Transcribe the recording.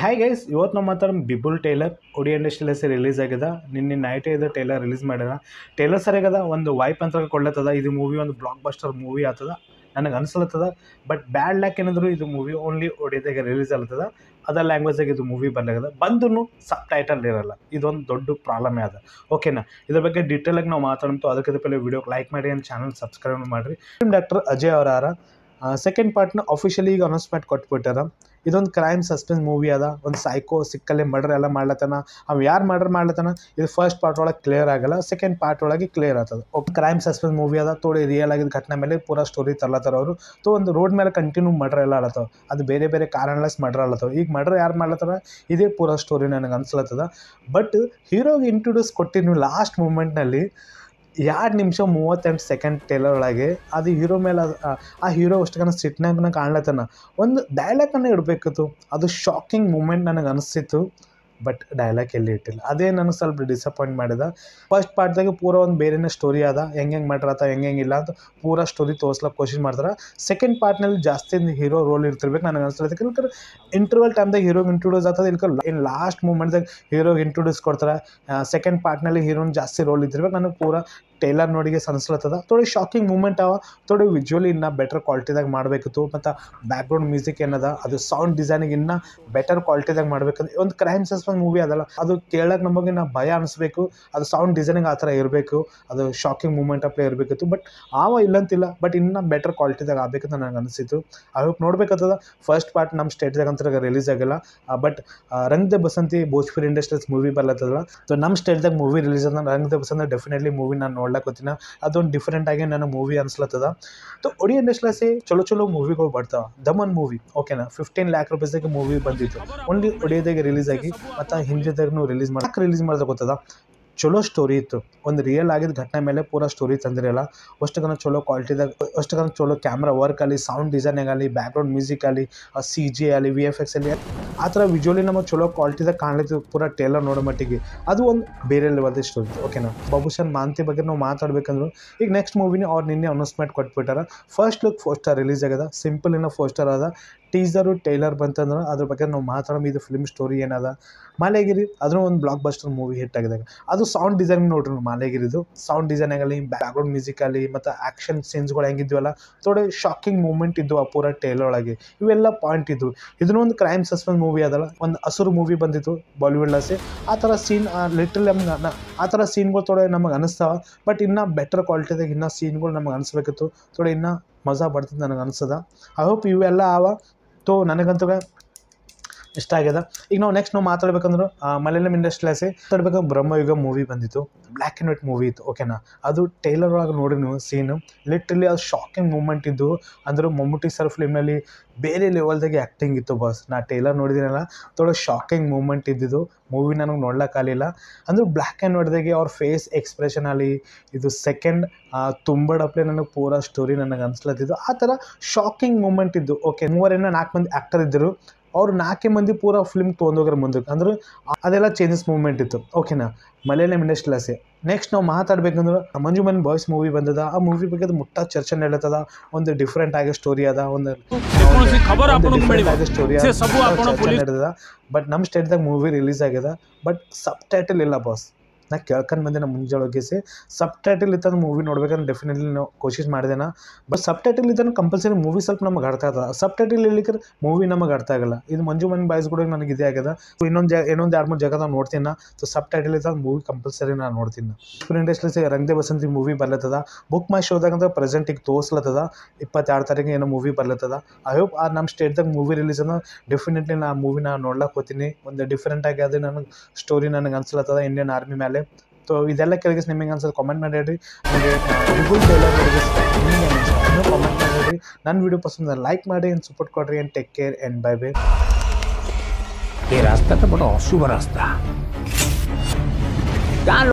Hi guys, ಇವತ್ತು ನಾವು ಮಾತಾಡೋಣ ಬಿಬುಲ್ ಟೇಲರ್ ಒಡಿ ಇಂಡಸ್ಟ್ರಿಯಲ್ಲಿ ರಿಲೀಸ್ ಆಗ್ಯದ. ನಿನ್ನೆ ನೈಟೇ ಇದು ಟೇಲರ್ ರಿಲೀಸ್ ಮಾಡ್ಯಾರ. ಟೇಲರ್ ಸರಿಯಾಗದ, ಒಂದು ವೈಪ್ ಅಂತ ಕೊಡ್ಲತ್ತದ. ಇದು ಮೂವಿ ಒಂದು ಬ್ಲಾಕ್ ಬಸ್ಟರ್ ಮೂವಿ ಆಗ್ತದ ನನಗೆ ಅನಿಸ್ಲತ್ತದ. ಬಟ್ ಬ್ಯಾಡ್ ಲ್ಯಾಕ್ ಏನಾದರೂ ಇದು ಮೂವಿ ಓನ್ಲಿ ಒಡಿಯಾದಾಗ ರಿಲೀಸ್ ಆಗ್ತದ. ಅದರ ಲ್ಯಾಂಗ್ವೇಜಾಗ ಇದು ಮೂವಿ ಬರ್ಲಾಗದ, ಬಂದ್ರೂ ಸಬ್ ಟೈಟಲ್ ಇರಲ್ಲ. ಇದೊಂದು ದೊಡ್ಡ ಪ್ರಾಬ್ಲಮೇ ಅದ. ಓಕೆನಾ, ಇದ್ರ ಬಗ್ಗೆ ಡೀಟೇಲಾಗಿ ನಾವು ಮಾತಾಡೋಣ. ಅದಕ್ಕಿಂತ ಪहिले ವಿಡಿಯೋಗೆ ಲೈಕ್ ಮಾಡಿ, ನನ್ನ ಚಾನಲ್ ಸಬ್ಸ್ಕ್ರೈಬ್ ಮಾಡಿರಿ. ಡಾಕ್ಟರ್ ಅಜಯ್ ಅವರ ಸೆಕೆಂಡ್ ಪಾರ್ಟ್ನ ಅಫಿಷಿಯಲಿ ಈಗ ಅನೌನ್ಸ್ಮೆಂಟ್ ಕೊಟ್ಬಿಟ್ಟಾರ. ಇದೊಂದು ಕ್ರೈಮ್ ಸಸ್ಪೆನ್ಸ್ ಮೂವಿ ಅದ. ಒಂದು ಸೈಕೋ ಸಿಕ್ಕಲ್ಲೇ ಮರ್ಡರ್ ಎಲ್ಲ ಮಾಡ್ಲತ್ತಾನ. ಅವು ಯಾರು ಮರ್ಡರ್ ಮಾಡ್ಲತ್ತಾನ ಇದು ಫಸ್ಟ್ ಪಾರ್ಟ್ ಒಳಗೆ ಕ್ಲಿಯರ್ ಆಗಲ್ಲ, ಸೆಕೆಂಡ್ ಪಾರ್ಟ್ ಒಳಗೆ ಕ್ಲಿಯರ್ ಆಗ್ತದೆ. ಕ್ರೈಮ್ ಸಸ್ಪೆನ್ಸ್ ಮೂವಿ ಅದ. ತೋಡಿ ರಿಯಲ್ ಆಗಿದ್ದ ಘಟನೆ ಮೇಲೆ ಪೂರಾ ಸ್ಟೋರಿ ತರ್ಲತ್ತಾರ ಅವರು. ಒಂದು ರೋಡ್ ಮೇಲೆ ಕಂಟಿನ್ಯೂ ಮರ್ಡರ್ ಎಲ್ಲ ಆಲತ್ತವ. ಅದು ಬೇರೆ ಬೇರೆ ಕಾರಣಲೆಸ್ ಮರ್ಡರ್ ಆಲತ್ತವ. ಈಗ ಮರ್ಡರ್ ಯಾರು ಮಾಡ್ಲತ್ತಾರ ಇದೇ ಪೂರಾ ಸ್ಟೋರಿ ನನಗೆ ಅನ್ಸ್ಲತ್ತದ. ಬಟ್ ಹೀರೋಗೆ ಇಂಟ್ರೊಡ್ಯೂಸ್ ಕೊಟ್ಟಿದ್ದು ಲಾಸ್ಟ್ ಮೂಮೆಂಟ್ನಲ್ಲಿ 2 ನಿಮಿಷ 38 ಸೆಕೆಂಡ್ ಟೇಲರ್ ಒಳಗೆ ಅದು ಹೀರೋ ಮೇಲೆ ಆ ಹೀರೋ ಅಷ್ಟಕ್ಕನ ಸಿಟ್ನಾಗ ಕಾಣ್ಲತ್ತಾನ. ಒಂದು ಡೈಲಾಗನ್ನು ಇಡಬೇಕಿತ್ತು. ಅದು ಶಾಕಿಂಗ್ ಮೂಮೆಂಟ್ ನನಗೆ ಅನಿಸ್ತಿತ್ತು. ಬಟ್ ಡೈಲಾಗ್ ಎಲ್ಲಿ ಇಟ್ಟಿಲ್ಲ. ಅದೇ ನನಗೆ ಸ್ವಲ್ಪ ಡಿಸಪಾಯಿಂಟ್ ಮಾಡಿದ. ಫಸ್ಟ್ ಪಾರ್ಟ್ದಾಗೆ ಪೂರ ಒಂದು ಬೇರೆನೇ ಸ್ಟೋರಿ ಅದ. ಹೆಂಗೆ ಮಾಡ್ರತ್ತ ಹೆಂಗಿಲ್ಲ ಅಂತ ಪೂರಾ ಸ್ಟೋರಿ ತೋರ್ಸ್ಲಕ್ಕೆ ಕೋಶಿಶ್ ಮಾಡ್ತಾರೆ. ಸೆಕೆಂಡ್ ಪಾರ್ಟ್ನಲ್ಲಿ ಜಾಸ್ತಿ ಹೀರೋ ರೋಲ್ ಇರ್ತಿರ್ಬೇಕು ನನಗೆ ಅನಿಸ್ತದೆ. ಯಾಕಂದ್ರೆ ಇಂಟರ್ವಲ್ ಟೈಮ್ದಾಗ ಹೀರೋಗೆ ಇಂಟ್ರೊಡ್ಯೂಸ್ ಆಗ್ತದೆ. ಇನ್ನು ಲಾಸ್ಟ್ ಮೂಮೆಂಟ್ದಾಗ ಹೀರೋಗೆ ಇಂಟ್ರೊಡ್ಯೂಸ್ ಕೊಡ್ತಾರೆ. ಸೆಕೆಂಡ್ ಪಾರ್ಟ್ನಲ್ಲಿ ಹೀರೋನ್ ಜಾಸ್ತಿ ರೋಲ್ ಇದ್ದಿರ್ಬೇಕು. ನನಗೆ ಪೂರಾ ಟೇಲರ್ ನೋಡಿಗೆ ಅನಿಸ್ಲತ್ತದ. ಥೋಡಿ ಶಾಕಿಂಗ್ ಮೂಮೆಂಟ್ ಅವ. ಥೋಡಿ ವಿಜುವಲಿ ಇನ್ನೂ ಬೆಟರ್ ಕ್ವಾಲಿಟಿದಾಗ ಮಾಡಬೇಕಿತ್ತು. ಮತ್ತು ಬ್ಯಾಕ್ಗ್ರೌಂಡ್ ಮ್ಯೂಸಿಕ್ ಏನದ ಅದು ಸೌಂಡ್ ಡಿಸೈನಿಗೆ ಇನ್ನೂ ಬೆಟರ್ ಕ್ವಾಲಿಟಿದಾಗ ಮಾಡಬೇಕಂದ್ರೆ ಒಂದು ಕ್ರೈಮ್ ಸಸ್ಪೆನ್ಸ್ ಮೂವಿ ಅದಲ್ಲ. ಅದು ಕೇಳಕ್ಕೆ ನಮಗೆ ಭಯ ಅನಿಸ್ಬೇಕು. ಅದು ಸೌಂಡ್ ಡಿಸೈನಿಂಗ್ ಆ ಥರ ಇರಬೇಕು. ಅದು ಶಾಕಿಂಗ್ ಮೂಮೆಂಟ್ ಅಪ್ಲೇ ಇರಬೇಕಿತ್ತು. ಬಟ್ ಇಲ್ಲಂತಿಲ್ಲ. ಬಟ್ ಇನ್ನೂ ಬೆಟರ್ ಕ್ವಾಲಿಟಿದಾಗ ಆಗಬೇಕಂತ ನನಗೆ ಅನಿಸಿತ್ತು. ಅದಕ್ಕೆ ನೋಡ್ಬೇಕಾಗ್ತದ. ಫಸ್ಟ್ ಪಾರ್ಟ್ ನಮ್ಮ ಸ್ಟೇಟ್ದಾಗ ಅಂತ ರಿಲೀಸ್ ಆಗಿಲ್ಲ. But Rang De Basanti Bhojpuri industries movie ಬರ್ಲತ್ತದಲ್ಲ. ಸೊ ನಮ್ಮ ಸ್ಟೇಟ್ದಾಗ ಮೂವಿ ರಿಲೀಸ್ ಅದ. ರಂಗ್ ದೆ ಬಸಂತಿ ಡೆಫಿನೆಟ್ಲಿ ಮೂವಿ ನಾನು ನೋಡ್ಲಕ್ಕೋತೀನಿ. ಅದೊಂದು ಡಿಫ್ರೆಂಟ್ ಆಗಿ ನನಗೆ ಮೂವಿ ಅನ್ಸ್ಲತ್ತದ. ಸೊ ಒಡಿ ಇಂಡಸ್ಟ್ರಿಯಲ್ಲಿ ಚಲೋ ಮೂವಿಗಳು ಬರ್ತಾವ. ದಮನ್ ಮೂವಿ ಓಕೆನಾ, 15 lakh ರೂಪೀಸ್ಗೆ ಮೂವಿ ಬಂದಿತ್ತು. ಓನ್ಲಿ ಒಡಿಯಾದಾಗ ರಿಲೀಸ್ ಆಗಿ ಮತ್ತು ಹಿಂದಿದಾಗೂ ರಿಲೀಸ್ ಮಾಡಿದ್ರೆ ಗೊತ್ತದ. ಚಲೋ ಸ್ಟೋರಿ ಇತ್ತು. ಒಂದು ರಿಯಲ್ ಆಗಿದ್ದ ಘಟನೆ ಮೇಲೆ ಪೂರಾ ಸ್ಟೋರಿ ತಂದಿರಲ್ಲ. ಅಷ್ಟುಗನ ಚಲೋ ಕ್ವಾಲಿಟಿದಾಗ, ಅಷ್ಟುಗನ ಚಲೋ ಕ್ಯಾಮ್ರಾ ವರ್ಕ್ ಆಗಲಿ, ಸೌಂಡ್ ಡಿಸೈನ್ ಆಗಲಿ, ಬ್ಯಾಕ್ಗ್ರೌಂಡ್ ಮ್ಯೂಸಿಕ್ ಆಗಲಿ, CG ಆಗಲಿ, VFX ಆಗಲಿ, ಆ ಥರ ವಿಜುವಲಿ ನಮಗೆ ಚಲೋ ಕ್ವಾಲಿಟಿದಾಗ ಕಾಣ್ಲಿತ್ತು ಪೂರಾ ಟೇಲರ್ ನೋಡೋ ಮಟ್ಟಿಗೆ. ಅದು ಒಂದು ಬೇರೆ ಲೆವೆಲ್ದ ಸ್ಟೋರಿ. ಓಕೆನಾ, ಬಾಬುಶನ್ ಮಾಂತಿ ಬಗ್ಗೆ ನಾವು ಮಾತಾಡ್ಬೇಕಂದ್ರು ಈಗ ನೆಕ್ಸ್ಟ್ ಮೂವಿನೇ ಅವ್ರು ನಿನ್ನೆ ಅನೌನ್ಸ್ಮೆಂಟ್ ಕೊಟ್ಬಿಟ್ಟಾರ. ಫಸ್ಟ್ ಲುಕ್ ಪೋಸ್ಟರ್ ರಿಲೀಸ್ ಆಗ್ಯದ. ಸಿಂಪಲ್ ಇನ್ನೂ ಪೋಸ್ಟರ್ ಅದ. ಟೀಸರು ಟೈಲರ್ ಬಂತಂದ್ರೆ ಅದ್ರ ಬಗ್ಗೆ ನಾವು ಮಾತಾಡೋಣ. ಇದು ಫಿಲ್ಮ್ ಸ್ಟೋರಿ ಏನದ. ಮಾಲೆಗಿರಿ ಅದನ್ನು ಒಂದು ಬ್ಲಾಕ್ ಬಸ್ಟರ್ ಮೂವಿ ಹಿಟ್ ಆಗಿದಾಗ ಅದು ಸೌಂಡ್ ಡಿಸೈನ್ ನೋಡ್ರಿ. ಮಾಲೆಗಿರಿದು ಸೌಂಡ್ ಡಿಸೈನ್ ಆಗಲಿ, ಬ್ಯಾಕ್ಗ್ರೌಂಡ್ ಮ್ಯೂಸಿಕ್ ಆಗಲಿ, ಮತ್ತು ಆ್ಯಕ್ಷನ್ ಸೀನ್ಸ್ಗಳು ಹೆಂಗಿದ್ವಲ್ಲ ಥೋಡೆ ಶಾಕಿಂಗ್ ಮೂಮೆಂಟ್ ಇದ್ದು ಆ ಪೂರ ಟೇಲರ್ ಒಳಗೆ. ಇವೆಲ್ಲ ಪಾಯಿಂಟ್ ಇದ್ದು. ಇದನ್ನೂ ಒಂದು ಕ್ರೈಮ್ ಸಸ್ಪೆನ್ಸ್ ಮೂವಿ ಅದಲ್ಲ. ಒಂದು ಹಸುರು ಮೂವಿ ಬಂದಿತ್ತು ಬಾಲಿವುಡ್ಲಾಸಿ. ಆ ಥರ ಸೀನ್ ಲಿಟ್ರಲಿ ನಮ್ಗೆ ಆ ಥರ ಸೀನ್ಗಳು ಥೋಡೆ ನಮಗೆ ಅನಿಸ್ತಾವ. ಬಟ್ ಇನ್ನೂ ಬೆಟರ್ ಕ್ವಾಲಿಟಿದಾಗ ಇನ್ನೂ ಸೀನ್ಗಳು ನಮಗೆ ಅನಿಸ್ಬೇಕಿತ್ತು. ಥೋಡೆ ಇನ್ನೂ ಮಜಾ ಬರ್ತದೆ ನನಗೆ ಅನ್ಸದ. ಐ ಹೋಪ್ ಇವೆಲ್ಲ ಅವ. ತೋ ನನಗಂತೂ ಇಷ್ಟ ಆಗ್ಯದ. ಈಗ ನಾವು ಮಾತಾಡ್ಬೇಕಂದ್ರೆ ಮಲಯಾಳಂ ಇಂಡಸ್ಟ್ರಿಯಲ್ಲಿ ಮಾತಾಡ್ಬೇಕಂದ್ರೆ ಬ್ರಹ್ಮಯುಗ ಮೂವಿ ಬಂದಿತ್ತು. ಬ್ಲ್ಯಾಕ್ ಆ್ಯಂಡ್ ವೈಟ್ ಮೂವಿ ಇತ್ತು. ಓಕೆನಾ, ಅದು ಟೈಲರ್ ಒಳಗೆ ನೋಡಿ ನೀವು ಸೀನು ಲಿಟ್ರಲಿ ಅದು ಶಾಕಿಂಗ್ ಮೂಮೆಂಟ್ ಇದ್ದು. ಅಂದ್ರೆ ಮಮ್ಮೂಟಿ ಸರ್ ಫಿಲ್ಮ್ನಲ್ಲಿ ಬೇರೆ ಲೆವೆಲ್ದಾಗೆ ಆ್ಯಕ್ಟಿಂಗ್ ಇತ್ತು ಬಾಸ್. ನಾ ಟೈಲರ್ ನೋಡಿದ್ದೀನಲ್ಲ, ಥೋಡೆ ಶಾಕಿಂಗ್ ಮೂಮೆಂಟ್ ಇದ್ದಿದ್ದು. ಮೂವಿ ನನಗೆ ನೋಡ್ಲಿಕ್ಕಾಗಲಿಲ್ಲ. ಅಂದ್ರೆ ಬ್ಲ್ಯಾಕ್ ಆ್ಯಂಡ್ ವೈಟ್ದಾಗೆ ಅವ್ರ ಫೇಸ್ ಎಕ್ಸ್ಪ್ರೆಷನ್ ಆಗಲಿ, ಇದು ಸೆಕೆಂಡ್ ತುಂಬಡಪ್ಲೆ ನನಗೆ ಪೂರಾ ಸ್ಟೋರಿ ನನಗೆ ಅನ್ಸ್ಲತ್ತಿದ್ದು. ಆ ಥರ ಶಾಕಿಂಗ್ ಮೂಮೆಂಟ್ ಇದ್ದು. ಓಕೆ, 4 ಮಂದಿ ಆ್ಯಕ್ಟರ್ ಇದ್ದರು. ಅವ್ರು 4 ಮಂದಿ ಪೂರಾ ಫಿಲ್ಮ್ ತೊಗೊಂಡೋಗ್ರ ಮುಂದಕ್ಕೆ. ಅಂದ್ರೆ ಅದೆಲ್ಲ ಚೇಂಜಸ್ ಮೂವ್ಮೆಂಟ್ ಇತ್ತು. ಓಕೆನಾ, ಮಲಯಾಳಂ ಇಂಡಸ್ಟ್ರಿಯಲ್ಲಿ ನೆಕ್ಸ್ಟ್ ನಾವು ಮಾತಾಡ್ಬೇಕಂದ್ರೆ ಮಂಜು ಮನ್ ಬಾಯ್ಸ್ ಮೂವಿ ಬಂದದ. ಆ ಮೂವಿ ಬಗ್ಗೆ ಅದು ಮುಟ್ಟ ಚರ್ಚೆ ನಡೀತದ. ಒಂದು ಡಿಫ್ರೆಂಟ್ ಆಗಿ ಸ್ಟೋರಿ ಅದ. ಒಂದು ಸ್ಟೋರಿ ನಡೆದ. ಬಟ್ ನಮ್ಮ ಸ್ಟೇಟ್ದಾಗ ಮೂವಿ ರಿಲೀಸ್ ಆಗ್ಯದ. ಬಟ್ ಸಬ್ ಟೈಟಲ್ ಇಲ್ಲ ಬಾಸ್. ನಾ ಕೇಳ್ಕೊಂಡು ಬಂದೆ ನಮ್ಮ ಮುಂಜಾಳೋಗಿಸಿ. ಸಬ್ ಟೈಟಲ್ ಇತ್ತಂದ್ರೆ ಮೂವಿ ನೋಡ್ಬೇಕಂದ್ರೆ ಡೆಫಿನೆಟ್ಲಿ ನಾವು ಕೋಶಿಶ್ ಮಾಡಿದೆನಾ. ಬಟ್ ಸಬ್ ಟೈಟಲ್ ಇದ್ದರೆ ಕಂಪಲ್ಸರಿ ಮೂವಿ ಸ್ವಲ್ಪ ನಮಗೆ ಅರ್ಥ ಆಗ್ತದೆ. ಸಬ್ ಟೈಟಲ್ ಇರ್ಲಿಕ್ಕೆ ಮೂವಿ ನಮಗೆ ಅರ್ಥ ಆಗಲ್ಲ. ಇದು ಮಂಜು ಮನ್ ಬಾಯ್ಸ್ ಕೂಡ ನನಗೆ ಇದೇ ಆಗ್ಯದ. ಇನ್ನೊಂದು 2-3 ಜಾಗದಾಗ ನೋಡ್ತೀನಿ. ಸೊ ಸಬ್ ಟೈಟಲ್ ಇದ್ದಾಗ ಮೂವಿ ಕಂಪಲ್ಸರಿ ನಾನು ನೋಡ್ತೀನಿ. ಇಂಡಸ್ಟ್ರೀಸ್ ರಂಗ್ ದೆ ಬಸಂತಿ ಮೂವಿ ಬರ್ಲತ್ತದ. ಬುಕ್ ಮೈ ಶೋದಾಗ ಪ್ರೆಸೆಂಟ್ ಈಗ ತೋರಿಸ್ಲತ್ತದ. 22 ತಾರೀಕು ಏನೋ ಮೂವಿ ಬರ್ಲತ್ತದ. ಐ ಹೋಪ್ ನಮ್ಮ ಸ್ಟೇಟ್ದಾಗ ಮೂವಿ ರಿಲೀಸ್ ಅದ. ಡೆಫಿನೆಟ್ಲಿ ನಾ ಮೂವಿನ ನೋಡ್ಲಕ್ಕೆ ಹೋಗ್ತೀನಿ. ಒಂದು ಡಿಫ್ರೆಂಟ್ ಆಗಿ ಅದು ನನಗೆ ಸ್ಟೋರಿ ನನಗೆ ಅನ್ಸ್ಲತ್ತದ ಇಂಡಿಯನ್ ಆರ್ಮಿ ಮೇಲೆ. ಸೊ ಇದೆಲ್ಲ ಕೆಳಗೆ ನಿಮಗೆ ಅನ್ಸೋದು ಕಾಮೆಂಟ್ ಮಾಡಿ ಹೇಳ್ರಿ. ನನಗೆ ಬಿಬುಲ್ ಟೇಲರ್ ನಿಮಗೆ ಕಾಮೆಂಟ್ ಮಾಡಿ ಹೇಳ್ರಿ. ನನ್ನ ವಿಡಿಯೋ ಪಸಂದ ಲೈಕ್ ಮಾಡಿ, ಆ್ಯಂಡ್ ಸಪೋರ್ಟ್ ಕೊಡ್ರಿ. And take care and bye bye. ये रास्ता तो बड़ा अशुभ रास्ता।